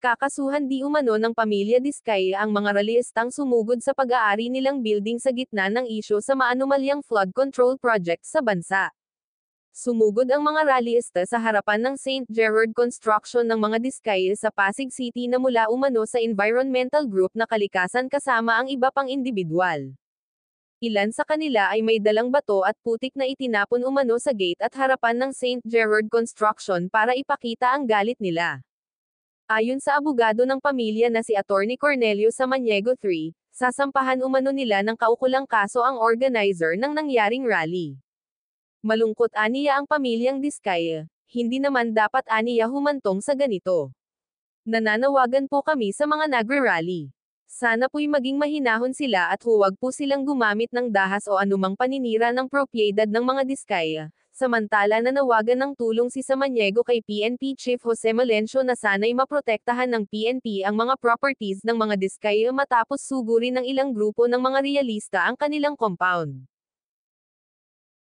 Kakasuhan di umano ng pamilya Diskaya ang mga ralistang sumugod sa pag-aari nilang building sa gitna ng isyu sa maanumalyang flood control project sa bansa. Sumugod ang mga rallyista sa harapan ng St. Gerard Construction ng mga Diskaya sa Pasig City na mula umano sa environmental group na Kalikasan kasama ang iba pang individual. Ilan sa kanila ay may dalang bato at putik na itinapon umano sa gate at harapan ng St. Gerard Construction para ipakita ang galit nila. Ayon sa abogado ng pamilya na si Attorney Cornelio Samaniego III, sasampahan umano nila ng kaukulang kaso ang organizer ng nangyaring rally. Malungkot aniya ang pamilyang Diskaya, hindi naman dapat aniya humantong sa ganito. Nananawagan po kami sa mga nagre-rally. Sana po'y maging mahinahon sila at huwag po silang gumamit ng dahas o anumang paninira ng propiedad ng mga Diskaya. Samantala nanawagan ng tulong si Samaniego kay PNP Chief Jose Melencio na sana'y maprotektahan ng PNP ang mga properties ng mga Diskaya matapos sugurin ng ilang grupo ng mga realista ang kanilang compound.